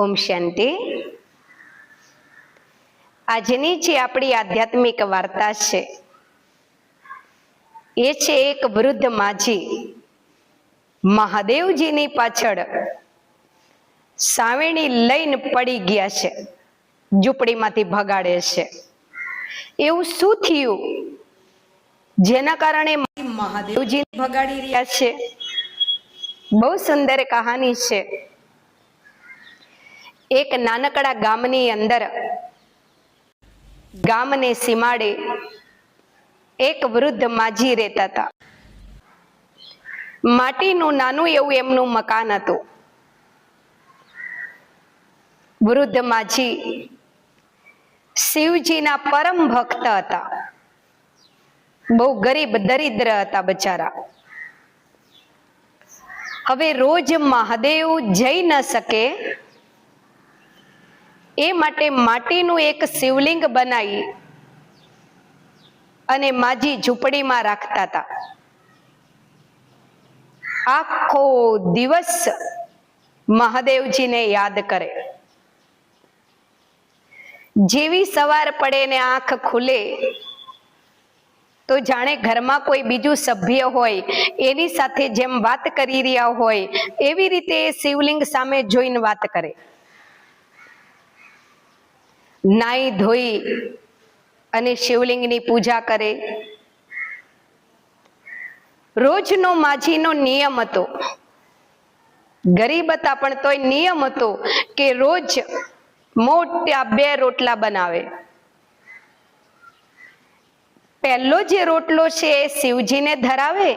ઓમ શાંતિ। આજની જે આપણી આધ્યાત્મિક વાર્તા છે એ છે એક વૃદ્ધ માજી મહાદેવજીની પાછળ સાવેણી લઈને પડી ગયા છે, ઝૂંપડીમાંથી ભગાડે છે। એવું શું થયું જેના કારણે મહાદેવજીને ભગાડી રહ્યા છે? બહુ સુંદર કહાની છે। એક નાનકડા ગામની અંદર ગામને સીમાડે એક વૃદ્ધ માજી રહેતા હતા। માટીનું નાનું એવું એમનું મકાન હતું। વૃદ્ધ માજી શિવજીના પરમ ભક્ત હતા। બહુ ગરીબ દરિદ્ર હતા બચારા। હવે રોજ મહાદેવ જઈ ન શકે એ માટે માટીનું એક શિવલિંગ બનાવી અને માજી ઝૂંપડીમાં રાખતા હતા। આખો દિવસ મહાદેવજીને યાદ કરે। જેવી સવાર પડે ને આંખ ખુલે તો જાણે ઘરમાં કોઈ બીજું સભ્ય હોય એની સાથે જેમ વાત કરી રહ્યા હોય એવી રીતે શિવલિંગ સામે જોઈને વાત કરે। નાઈ ધોઈ અને શિવલિંગની પૂજા કરે। રોજનો માજીનો નિયમ હતો, ગરીબ હતા પણ તોય નિયમ હતો કે રોજ મોટા 2 રોટલા બનાવે। પહેલો જે રોટલો છે એ શિવજીને ધરાવે,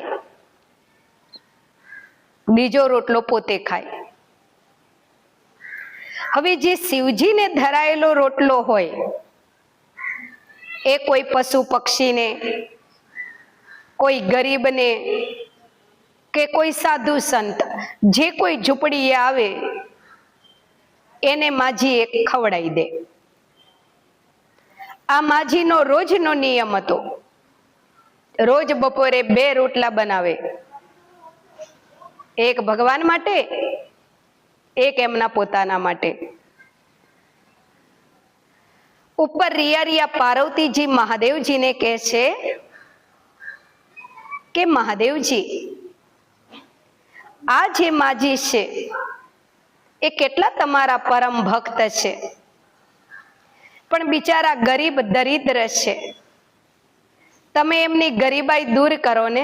બીજો રોટલો પોતે ખાય। હવે જે શિવજીને ધરાયેલો રોટલો હોય એ કોઈ પશુ પક્ષીને, કોઈ ગરીબને કે કોઈ સાધુ સંત જે કોઈ ઝૂંપડીએ આવે એને માજી એક ખવડાવી દે। આ માજીનો રોજનો નિયમ હતો। રોજ બપોરે 2 રોટલા બનાવે, એક ભગવાન માટે, એક એમના પોતાના માટે। ઉપર રિયા પાર્વતીજી મહાદેવજીને કહે છે કે મહાદેવજી, આ જે માજી છે એ કેટલા તમારા પરમ ભક્ત છે, પણ બિચારા ગરીબ દરિદ્ર છે। તમે એમની ગરીબાઈ દૂર કરો ને।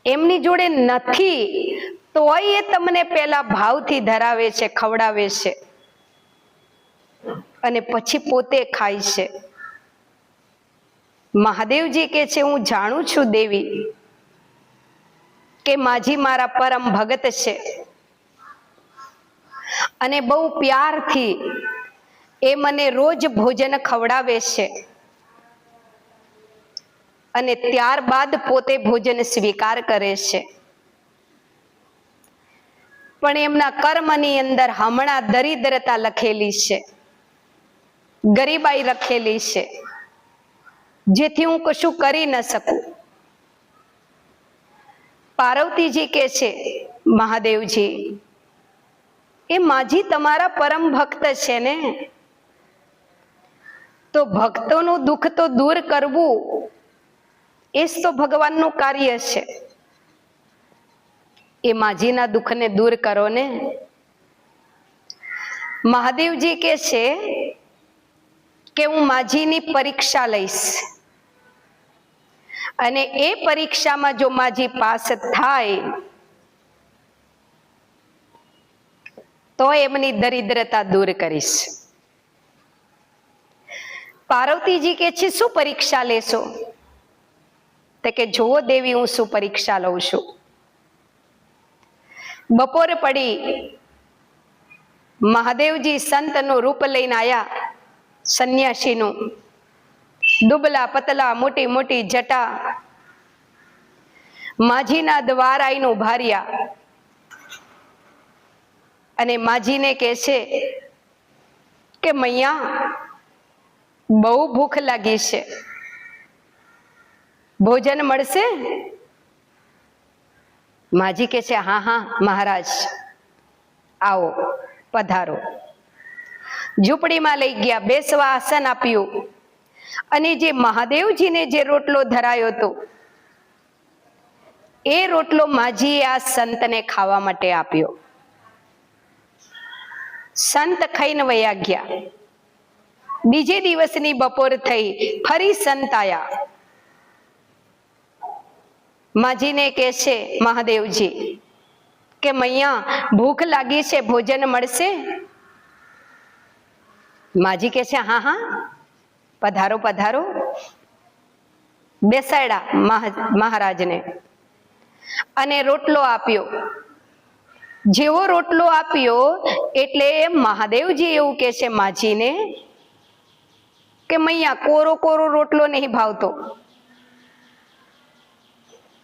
એમની જોડે નથી તોય એ તમને પેલા ભાવથી ધરાવે છે, ખવડાવે છે અને પછી પોતે ખાય છે। મહાદેવજી કહે છે, હું જાણું છું દેવી કે માજી મારા પરમ ભગત છે અને બહુ પ્યારથી એ મને રોજ ભોજન ખવડાવે છે અને ત્યારબાદ પોતે ભોજન સ્વીકાર કરે છે। પણ એમના કર્મની અંદર હમણાં દરિદ્રતા લખેલી છે, ગરીબાઈ લખેલી છે, જેથી હું કશું કરી ન શકું। પાર્વતીજી કહે છે, મહાદેવજી, એ માજી તમારા પરમ ભક્ત છે ને, તો ભક્તોનું દુઃખ તો દૂર કરવું એ જ તો ભગવાનનું કાર્ય છે। એ માજીના દુઃખને દૂર કરો ને। મહાદેવજી કહે છે કે હું માજીની પરીક્ષા લઈશ અને એ પરીક્ષામાં જો માજી પાસ થાય તો એમની દરિદ્રતા દૂર કરીશ। પાર્વતીજી કહે છે, શું પરીક્ષા લેશો? તો કે જુઓ દેવી, હું શું પરીક્ષા લઉં છું। બપોર પડી, મહાદેવજી સંતનું રૂપ લઈને આવ્યા, સંન્યાસીનું, દુબલા પતલા, મોટી મોટી જટા, માજીના દ્વાર આવીને ઉભા રહ્યા અને માજીને કહે છે કે મૈયા, બહુ ભૂખ લાગી છે, ભોજન મળશે? માજી કહે છે, હા હા મહારાજ, આવો। પધારો. ઝૂંપડીમાં લઈ ગયા, બેસવા આસન આપ્યું, અને જે મહાદેવજીને જે રોટલો ધરાયો હતો એ રોટલો માજીએ આ સંતને ખાવા માટે આપ્યો. સંત ખાઈને વયા ગયા. બીજે દિવસની બપોર થઈ, ફરી સંત આયા. માજીને કહે છે મહાદેવજી કે મૈયા ભૂખ લાગી છે, ભોજન મળશે? માજી કહે છે હા હા, પધારો પધારો. બેસાડ્યા મહારાજને અને રોટલો આપ્યો. જેવો રોટલો આપ્યો એટલે મહાદેવજી એવું કહે છે માજીને કે મૈયા કોરો કોરો રોટલો નહીં ભાવતો,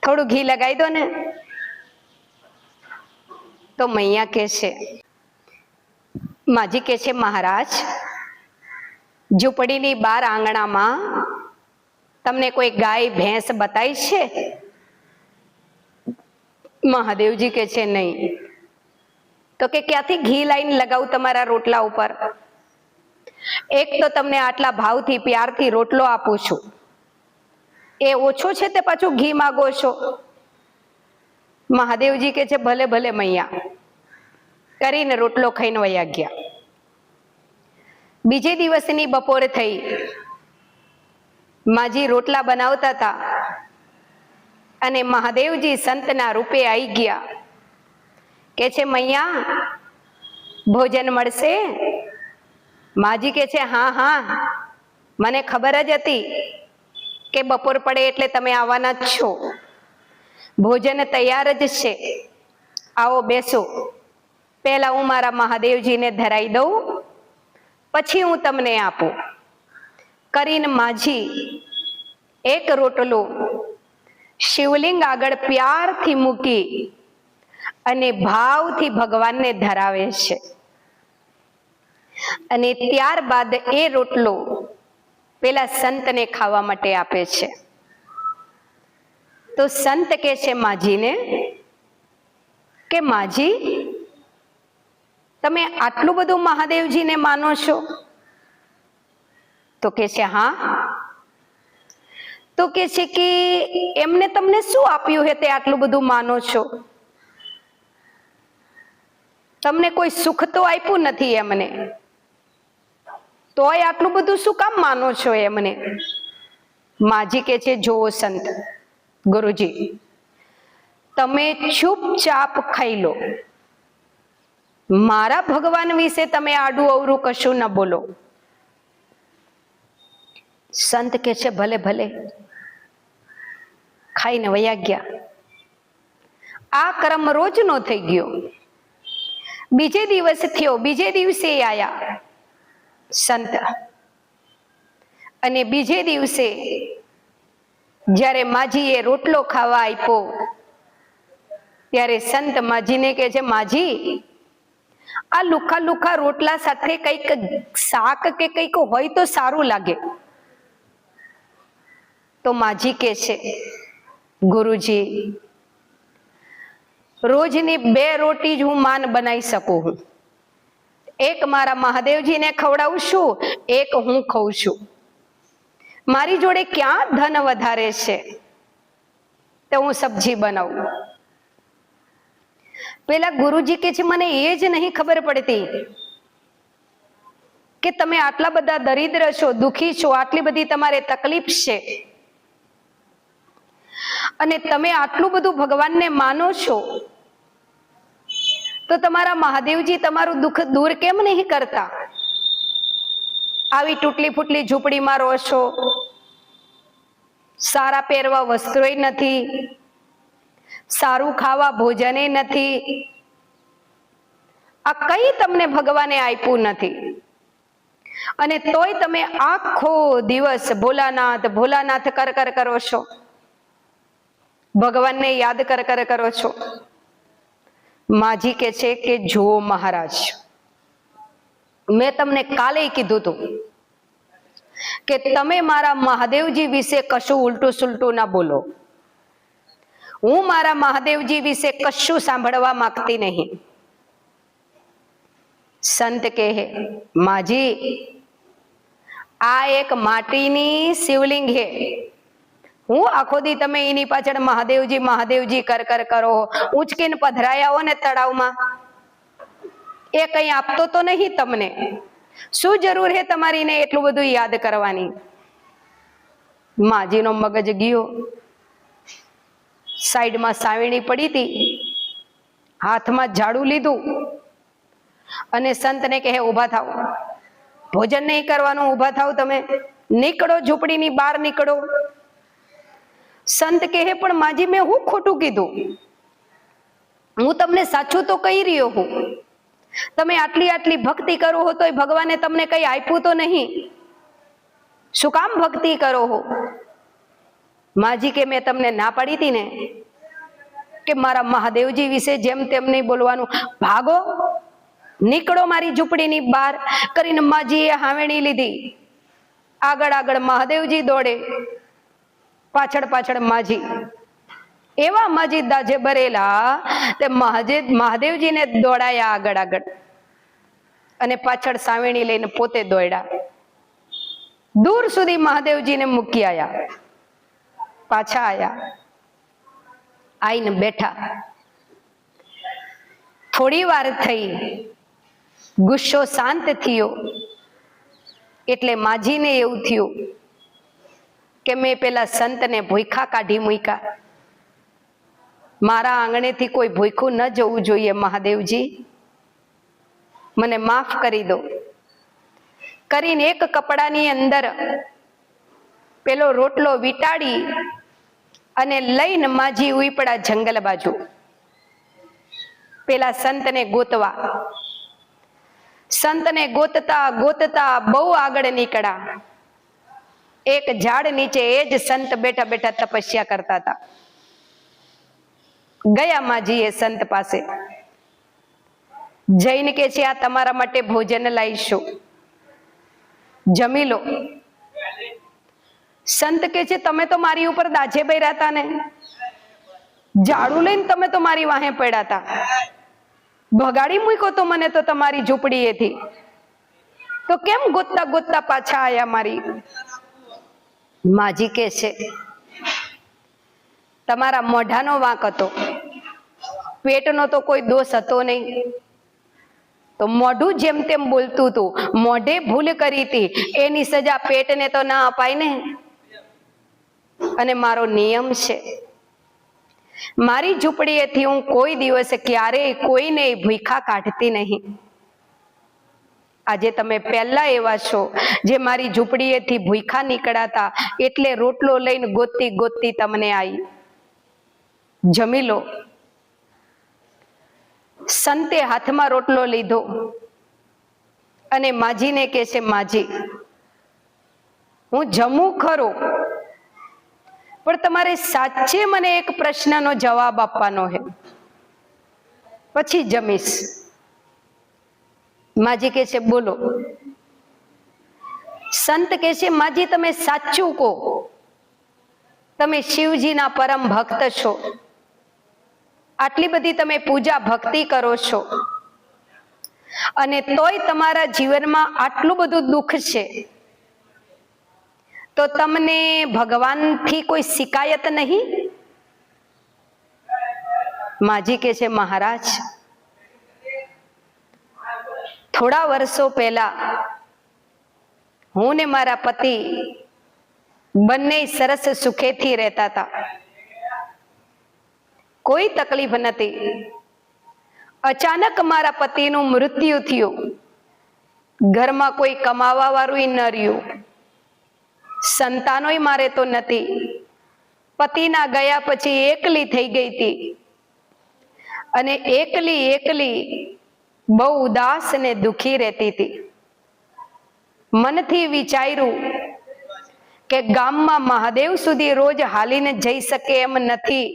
થોડું ઘી લગાવી દો ને. તો મૈયા કહે છે, માજી કહે છે મહારાજ, ઝૂંપડીની બહાર આંગણામાં તમને કોઈ ગાય ભેંસ બતાવી છે? મહાદેવજી કહે છે નહીં. તો કે ક્યાંથી ઘી લાઈન લગાવું તમારા રોટલા ઉપર? એક તો તમને આટલા ભાવથી પ્યારથી રોટલો આપું છું, એ ઓછો છે તે પાછું ઘી માગો છો? મહાદેવજી કહે છે ભલે ભલે મૈયા, કરીને રોટલો ખાઈને વયા ગયા. બીજે દિવસની બપોર થઈ, માજી રોટલા બનાવતા હતા અને મહાદેવજી સંતના રૂપે આવી ગયા. કે છે મૈયા ભોજન મળશે? માજી કે છે હા હા, મને ખબર જ હતી કે બપોર પડે એટલે તમે આવવાના જ છો. ભોજન તૈયાર જ છે, આવો બેસો. પહેલા હું મારા મહાદેવજીને ધરાઈ દઉં, પછી હું તમને આપું. કરીને માજી એક રોટલો શિવલિંગ આગળ પ્યારથી મૂકી અને ભાવથી ભગવાનને ધરાવે છે. અને ત્યારબાદ એ રોટલો પેલા સંતને ખાવા માટે આપે છે. તો સંત કહે છે માજીને કે માજી, તમે આટલું બધું મહાદેવજીને માનો છો? તો કહે છે હા. તો કહે છે કે એમને તમને શું આપ્યું હે તે આટલું બધું માનો છો? તમને કોઈ સુખ તો આપ્યું નથી એમને, તોય આટલું બધું શું કામ માનો છો એમને? માજી કહે છે જોવો સંત, ગુરુજી તમે ચૂપચાપ ખાઈ લો, મારા ભગવાન વિશે તમે આડું અવરું કશું ન બોલો. સંત કહે છે ભલે ભલે, ખાઈને વયા ગયા. આ ક્રમ રોજનો થઈ ગયો. બીજે દિવસ થયો, બીજે દિવસે આયા સંત, અને બીજે દિવસે જ્યારે માજીએ રોટલો ખાવા આપ્યો ત્યારે સંત માજીને કહે છે માજી, આ લુખા લુખા રોટલા સાથે કંઈક શાક કે કંઈક હોય તો સારું લાગે. તો માજી કહે છે ગુરુજી, રોજની 2 રોટી જ હું માન બનાવી શકું હું. એક મારા મહાદેવજીને ખવડાવું છું, એક હું ખાઉં છું. મારી જોડે ક્યાં ધન વધારે છે તો હું સબ્જી બનાવું. પેલા ગુરુજી કે છે મને એ જ નહીં ખબર પડતી કે તમે આટલા બધા દરિદ્ર છો, દુખી છો, આટલી બધી તમારે તકલીફ છે, અને તમે આટલું બધું ભગવાનને માનો છો, તો તમારા મહાદેવજી તમારું દુઃખ દૂર કેમ નહીં કરતા? આવી તૂટલી ફૂટલી ઝૂંપડીમાં રહો છો, સારા પહેરવા વસ્ત્રોય નથી, સારું ખાવા ભોજને નથી, આ કઈ તમને ભગવાને આપ્યું નથી, અને તોય તમે આખો દિવસ ભોલાનાથ ભોલાનાથ કર કર કરો છો, ભગવાનને યાદ કર કર કરો છો. માજી કે છે કે જુઓ મહારાજ, મેં તમને કાલે કીધું હતું કે તમે મારા મહાદેવજી વિશે કશું ઉલટું સુલટું ના બોલો. હું મારા મહાદેવજી વિશે કશું સાંભળવા માંગતી નહીં. સંત કહે, માજી આ એક માટીની શિવલિંગ હે, હું આખો દી તમે એની પાછળ મહાદેવજી મહાદેવજી કર કરો, ઉંચકીને પધરાયા હો ને તળાવમાં, એ કઈ આપતો તો નહીં તમને, શું જરૂર હે તમારી ને એટલું બધું યાદ કરવાની? માજીનો મગજ ગયો. સાઈડમાં સાવીણી પડી હતી, હાથમાં ઝાડુ લીધું અને સંતને કહે, ઊભા થાવ, ભોજન નહીં કરવાનું, ઊભા થાવ, તમે નીકળો, ઝૂંપડીની બહાર નીકળો. સંત કહે, પણ માજી મેં હું ખોટું કીધું? હું તમને સાચું તો કહી રહ્યો હું. તમે આટલી આટલી ભક્તિ કરો હો તોય ભગવાને તમને કઈ આપ્યું તો નહીં, શું કામ ભક્તિ કરો હો? માજી કે, મેં તમને ના પાડી હતી ને કે મારા મહાદેવજી વિશે જેમ તેમ નહીં બોલવાનું, ભાગો, નીકળો મારી ઝૂંપડીની બહાર કરીને માજીએ હાવેણી લીધી. આગળ આગળ મહાદેવજી દોડે, પાછળ પાછળ માજી. એવા માજી દાજે ભરેલા તે મહાદેવજીને દોડાયા આગળ આગળ, અને પાછળ સાવેણી લઈને પોતે દોડ્યા. દૂર સુધી મહાદેવજીને મૂકી આયા, પાછા આયા, આઈને બેઠા. થોડી વાર થઈ, ગુસ્સો શાંત થયો, એટલે માજીને એવું થયું કે મેં પેલા સંતને ભૂખા કાઢી મૂક્યા, મારા આંગણેથી કોઈ ભૂખું ન જવું જોઈએ. મહાદેવજી મને માફ કરી દો કરીને એક કપડાની અંદર પેલો રોટલો વીટાડી અને લઈને માજી ઉપડા જંગલ બાજુ પેલા સંતને ગોતવા. સંતને ગોતતા ગોતતા બહુ આગળ નીકળ્યા. એક ઝાડ નીચે એ જ સંત બેઠા બેઠા તપસ્યા કરતા હતા. ગયા માજી એ સંત પાસે જઈને કે છે, આ તમારા માટે ભોજન લાવીશું, જમી લો. સંત કે છે, તમે તો મારી ઉપર દાજે બૈરા હતા ને, ઝાડુ લઈને તમે તો મારી વાહે પડ્યા હતા, ભગાડી મૂક્યો તો મને તો તમારી ઝૂંપડીએથી, તો કેમ ગોતતા ગોતતા પાછા આયા મારી? માજી કે છે, તમારા મોઢાનો વાંક હતો, પેટનો તો કોઈ દોષ હતો નહીં. તો મોઢું જેમ તેમ બોલતું હતું, મોઢે ભૂલ કરી હતી, એની સજા પેટને તો ના અપાય ને. અને મારો નિયમ છે, મારી ઝૂંપડીએથી હું કોઈ દિવસ ક્યારેય કોઈને ભૂખા કાઢતી નહીં. આજે તમે પહેલા એવા છો જે મારી ઝૂંપડીએથી ભૂખા નીકળાતા, એટલે રોટલો લઈને ગોતતી ગોતતી તમને આવી. જમી લો. સંતે હાથમાં રોટલો લીધો અને માજીને કહે છે, માજી હું જમું ખરો, પણ તમારે સાચે મને એક પ્રશ્નનો જવાબ આપવાનો છે, પછી જમીશ. માજી કહે છે, બોલો. સંત કહે છે, માજી તમે સાચું કહો, તમે શિવજીના પરમ ભક્ત છો, આટલી બધી તમે પૂજા ભક્તિ કરો છો, અને તોય તમારા જીવનમાં આટલું બધું દુઃખ છે, તો તમને ભગવાનથી કોઈ શિકાયત નહીં? માજી કહે છે, મહારાજ થોડા વર્ષો પહેલા હું ને મારા પતિ બંને સરસ સુખેથી રહેતા હતા, કોઈ તકલીફ નથી. અચાનક મારા પતિનું મૃત્યુ થયું, ઘરમાં કોઈ કમાવા વાળું ન રહ્યું, સંતાનોય મારે તો નથી. પતિના ગયા પછી એકલી થઈ ગઈ હતી, અને એકલી બહુ ઉદાસ ને દુખી રહેતી હતી. મનથી વિચાર્યું કે ગામમાં મહાદેવ સુધી રોજ હાલીને જઈ શકે એમ નથી,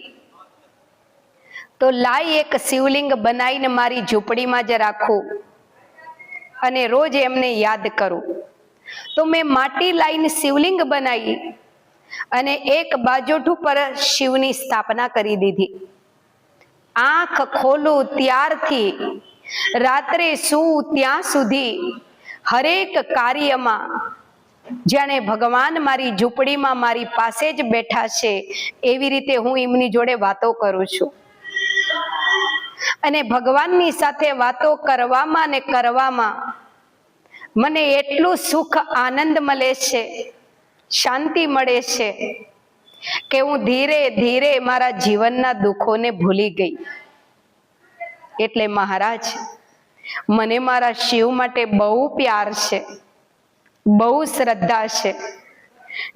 તો લાઈ એક શિવલિંગ બનાવીને મારી ઝૂંપડીમાં જ રાખું અને રોજ એમને યાદ કરું. તો મેં માટી લાઈને શિવલિંગ બનાવી અને એક બાજોઠ ઉપર શિવની સ્થાપના કરી દીધી. આંખ ખોલું ત્યારથી રાત્રે સૂવું ત્યાં સુધી હરેક કાર્યમાં જાણે ભગવાન મારી ઝૂંપડીમાં મારી પાસે જ બેઠા છે એવી રીતે હું એમની જોડે વાતો કરું છું. અને ભગવાનની સાથે વાતો કરવામાં ને કરવામાં મને એટલું સુખ આનંદ મળે છે, શાંતિ મળે છે કે હું ધીરે ધીરે મારા જીવનના દુઃખોને ભૂલી ગઈ. એટલે મહારાજ, મને મારા શિવ માટે બહુ પ્યાર છે, બહુ શ્રદ્ધા છે.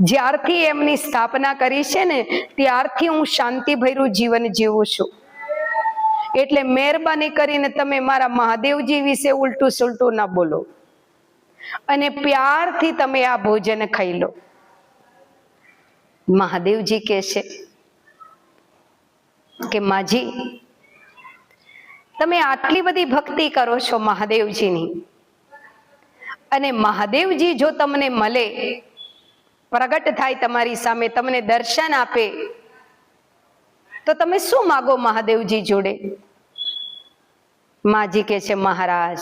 જ્યારથી એમની સ્થાપના કરી છે ને ત્યારથી હું શાંતિભર્યું જીવન જીવું છું. એટલે મહેરબાની કરીને તમે મારા મહાદેવજી વિશે ઉલટું સુલટું ના બોલો અને પ્યારથી તમે આ ભોજન ખાઈ લો. મહાદેવજી કહે છે કે માજી, તમે આટલી બધી ભક્તિ કરો છો મહાદેવજીની, અને મહાદેવજી જો તમને મળે, પ્રગટ થાય તમારી સામે, તમને દર્શન આપે, તો તમે શું માગો મહાદેવજી જોડે? માજી કહે છે, મહારાજ,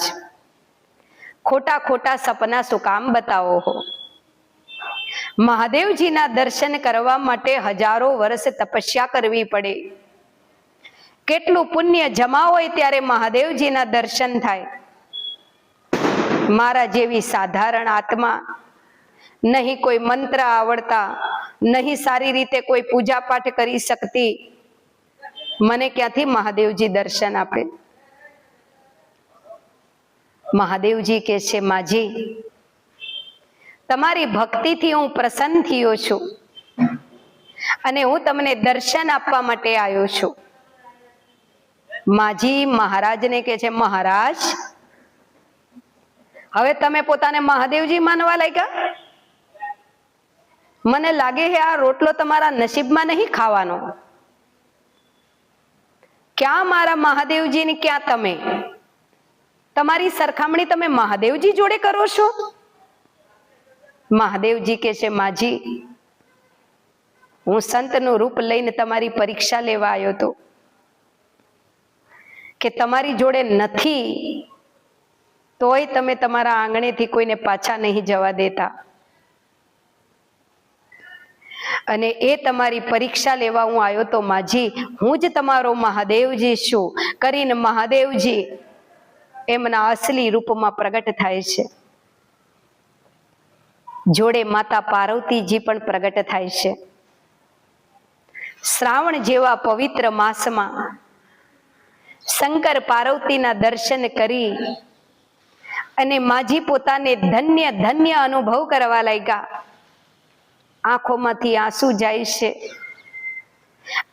ખોટા ખોટા સપના શું કામ બતાવો હો? મહાદેવજીના દર્શન કરવા માટે હજારો વર્ષ તપસ્યા કરવી પડે. કેટલું પુણ્ય જમા હોય ત્યારે મહાદેવજીના દર્શન થાય. મારા જેવી સાધારણ આત્મા, નહીં કોઈ મંત્ર આવડતા, નહીં સારી રીતે કોઈ પૂજા પાઠ કરી શકતી, મને ક્યાંથી મહાદેવજી દર્શન આપે? મહાદેવજી કહે છે, માજી, તમારી ભક્તિથી હું પ્રસન્ન થયો છું અને હું તમને દર્શન આપવા માટે આવ્યો છું. માજી મહારાજને કહે છે, મહારાજ, હવે તમે પોતાને મહાદેવજી માનવા લાગ્યા? મને લાગે છે આ રોટલો તમારા નસીબમાં નહીં ખાવાનો. ક્યાં મારા મહાદેવજી ને ક્યાં તમે? તમારી સરખામણી તમે મહાદેવજી જોડે કરો છો? મહાદેવજી કહે છે, માજી, હું સંતનું રૂપ લઈને તમારી પરીક્ષા લેવા આવ્યો હતો કે તમારી જોડે નથી તોય તમે તમારા આંગણેથી કોઈને પાછા નહીં જવા દેતા, અને એ તમારી પરીક્ષા લેવા હું આવ્યો તો માજી. હું જ તમારો મહાદેવજી છું કરીને મહાદેવજી એમના અસલી રૂપમાં પ્રગટ થાય છે. જોડે માતા પાર્વતીજી પણ પ્રગટ થાય છે. શ્રાવણ જેવા પવિત્ર માસમાં શંકર પાર્વતીના દર્શન કરી અને માજી પોતાને ધન્ય ધન્ય અનુભવ કરવા લાગ્યા. આંખોમાંથી આંસુ જાય છે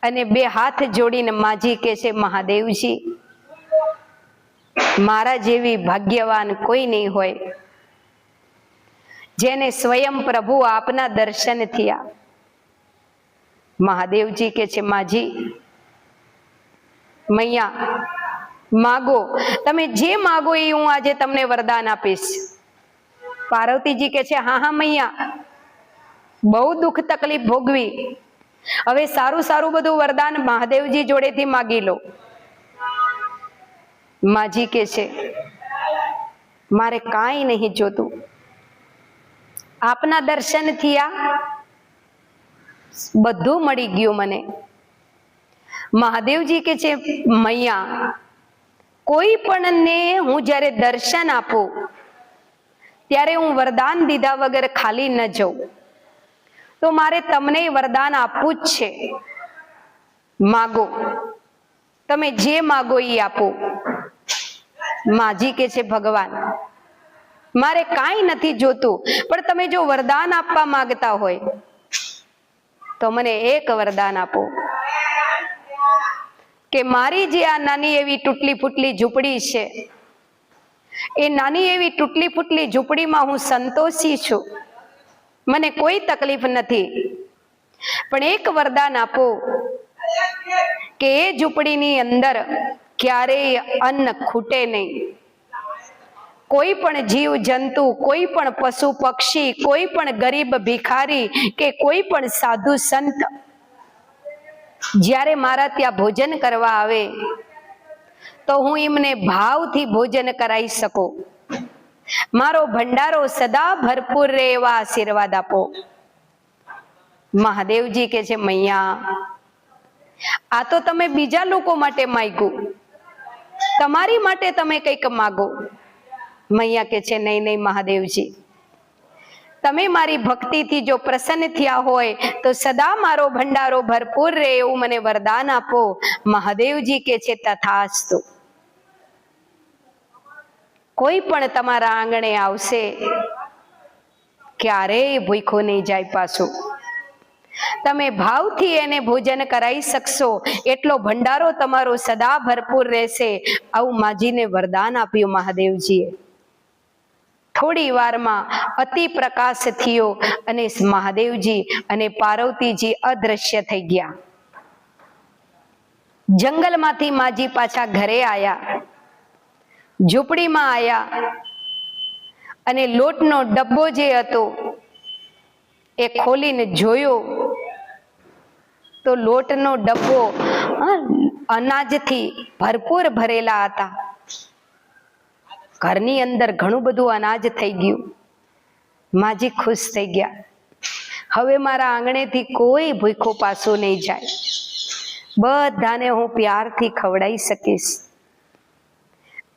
અને બે હાથ જોડીને માજી કહે છે, મહાદેવજી, મારા જેવી ભાગ્યવાન કોઈ નહીં હોય જેને સ્વયં પ્રભુ આપના દર્શન થયા. મહાદેવજી કહે છે, માજી, મૈયા, માગો, તમે જે માગો એ હું આજે તમને વરદાન આપીશ. પાર્વતીજી કહે છે, હા હા મૈયા, બહુ દુઃખ તકલીફ ભોગવી, હવે સારું સારું બધું વરદાન મહાદેવજી જોડેથી માગી લો. માજી કહે છે, મારે કાંઈ નહીં જોતું, આપના દર્શન થયા, બધું મળી ગયું મને. મહાદેવજી કહે છે, મૈયા, કોઈ પણ ને હું જ્યારે દર્શન આપું ત્યારે હું વરદાન દીધા વગર ખાલી ન જઉં, તો મારે તમને વરદાન આપવું જ છે. માગો, તમે જે માગો એ આપો. માજી કહે છે, ભગવાન, મારે કાંઈ નથી જોતું, પણ તમે જો વરદાન આપવા માંગતા હોય તો મને એક વરદાન આપો કે મારી જે આ નાની એવી તૂટલી ફૂટલી ઝૂંપડી છે, એ નાની એવી તૂટલી ફૂટલી ઝૂંપડીમાં હું સંતોષી છું, મને કોઈ તકલીફ નથી, પણ એક વરદાન આપો કે એ ઝૂંપડીની અંદર ક્યારેય અન્ન ખૂટે નહીં. કોઈ પણ જીવ જંતુ, કોઈ પણ પશુ પક્ષી, કોઈ પણ ગરીબ ભિખારી કે કોઈ પણ સાધુ સંત જ્યારે મારા ત્યાં ભોજન કરવા આવે તો હું એમને ભાવથી ભોજન કરાવી શકું. મારો ભંડારો સદા ભરપૂર રહે એવા આશીર્વાદ આપો. મહાદેવજી કે છે, મૈયા આ તો તમે બીજા લોકો માટે માંગ્યું, તમારી માટે તમે કંઈક માગો. મૈયા કે છે, નહીં નહીં મહાદેવજી, તમે મારી ભક્તિથી જો પ્રસન્ન થયા હોય તો સદા મારો ભંડારો ભરપૂર રહે એવું મને વરદાન આપો. મહાદેવજી કે છે, તથાસ્તુ. કોઈ પણ તમારા આંગણે આવશે, ક્યારેય ભૂખ્યો નહીં જાય પાછું. તમે ભાવથી એને ભોજન કરાવી શકશો એટલો ભંડારો તમારો સદા ભરપૂર રહેશે. આવું માજીને વરદાન આપ્યું મહાદેવજીએ. થોડી વારમાં અતિ પ્રકાશ થયો અને મહાદેવજી અને પાર્વતીજી અદ્રશ્ય થઈ ગયા. જંગલમાંથી માજી પાછા ઘરે આવ્યા, ઝૂંપડીમાં આવ્યા અને લોટનો ડબ્બો જે હતો એ ખોલીને જોયો તો લોટનો ડબ્બો અનાજથી ભરપૂર ભરેલા હતા. ઘરની અંદર ઘણું બધું અનાજ થઈ ગયું. માજી ખુશ થઈ ગયા. હવે મારા આંગણેથી કોઈ ભૂખ્યો પાછો નહીં જાય, બધાને હું પ્યારથી ખવડાવી શકીશ.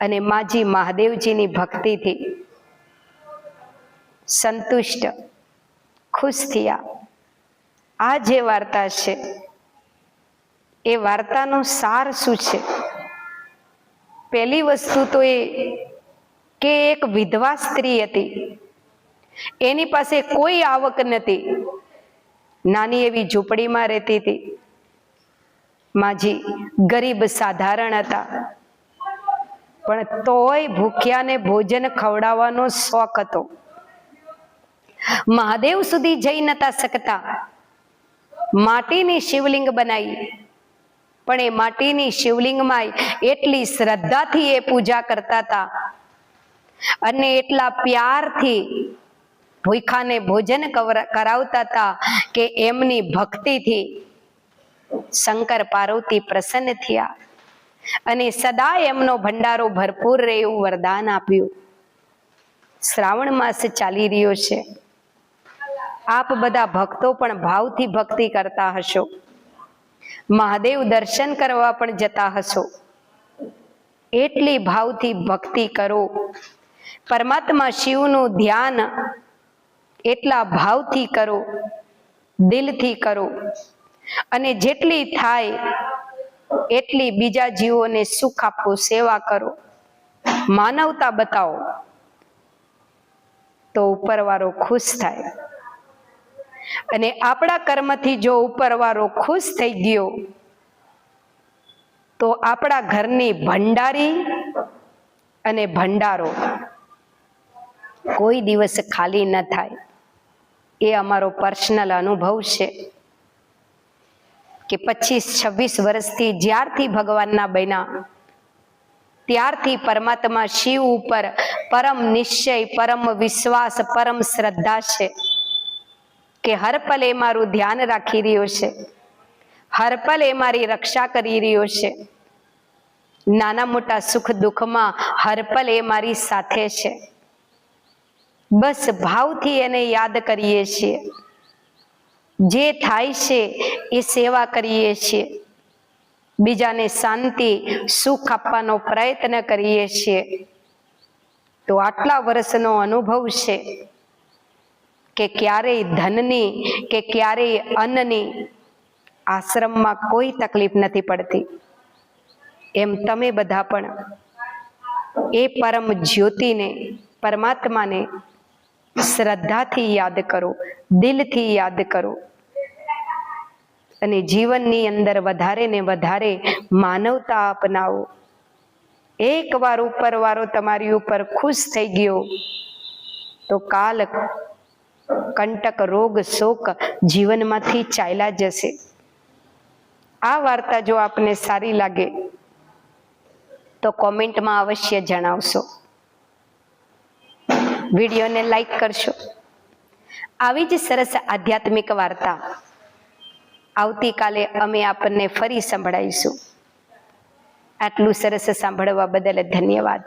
અને માજી મહાદેવજીની ભક્તિથી સંતુષ્ટ, ખુશ થયા. આ જે વાર્તા છે એ વાર્તાનો સાર શું છે? પહેલી વસ્તુ તો એ કે એક વિધવા સ્ત્રી હતી, એની પાસે કોઈ આવક નથી, નાની એવી ઝૂંપડીમાં રહેતી હતી. માજી ગરીબ સાધારણ હતા, પણ તોય ભૂખ્યાને ભોજન ખવડાવવાનો શોખ હતો. મહાદેવ સુધી જઈ નતા શકતા. માટીની શિવલિંગ બનાવી, પણ એ માટીની શિવલિંગમાં એટલી શ્રદ્ધાથી એ પૂજા કરતા હતા અને એટલા પ્યારથી ભૂખાને ભોજન કરાવતા હતા કે એમની ભક્તિથી શંકર પાર્વતી પ્રસન્ન થયા અને સદા એમનો ભંડારો ભરપૂર રહે એવું વરદાન આપ્યું. શ્રાવણ માસ ચાલી રહ્યો છે. આપ બધા ભક્તો પણ ભાવથી ભક્તિ કરતા હશો, મહાદેવ દર્શન કરવા પણ જતા હશો. એટલી ભાવથી ભક્તિ કરો. પરમાત્મા શિવનું ધ્યાન એટલા ભાવથી કરો, દિલથી કરો, અને જેટલી થાય એટલી બીજા જીવોને સુખ આપો, સેવા કરો, માનવતા બતાવો, તો ઉપરવાળો ખુશ થાય. અને આપણા કર્મથી જો ઉપરવાળો ખુશ થઈ ગયો તો આપણા ઘરની ભંડારી અને ભંડારો કોઈ દિવસ ખાલી ન થાય. એ અમારો પર્સનલ અનુભવ છે કે 25-26 વર્ષથી જ્યારથી ભગવાનના બન્યા ત્યારથી પરમાત્મા શિવ ઉપર પરમ નિશ્ચય, પરમ વિશ્વાસ, પરમ શ્રદ્ધા છે કે હર પલ એ મારું ધ્યાન રાખી રહ્યો છે, હર પલ એ મારી રક્ષા કરી રહ્યો છે. નાના મોટા સુખ દુઃખમાં હર પલ એ મારી સાથે છે. બસ ભાવથી એને યાદ કરીએ છીએ. જે થાય છે એ સેવા કરીએ છીએ, બીજાને શાંતિ, સુખ આપવાનો પ્રયત્ન કરીએ છીએ. તો આટલા વર્ષનો અનુભવ છે કે ક્યારેય ધનની કે ક્યારેય અન્નની આશ્રમમાં કોઈ તકલીફ નથી પડતી. એમ તમે બધા પણ એ પરમ જ્યોતિને, પરમાત્માને શ્રદ્ધાથી યાદ કરો, દિલથી યાદ કરો અને જીવનની અંદર વધારે ને વધારે માનવતા અપનાવો. એકવાર ઉપરવાળો તમારી ઉપર ખુશ થઈ ગયો તો કાલ કંટક, રોગ, શોક જીવનમાંથી ચાલ્યા જશે. આ વાર્તા જો આપને સારી લાગે તો કોમેન્ટમાં અવશ્ય જણાવશો, વિડીયોને લાઈક કરશો. આવી જ સરસ આધ્યાત્મિક વાર્તા આવતીકાલે અમે આપણને ફરી સંભળાવીશું. આટલું સરસ સાંભળવા બદલ ધન્યવાદ.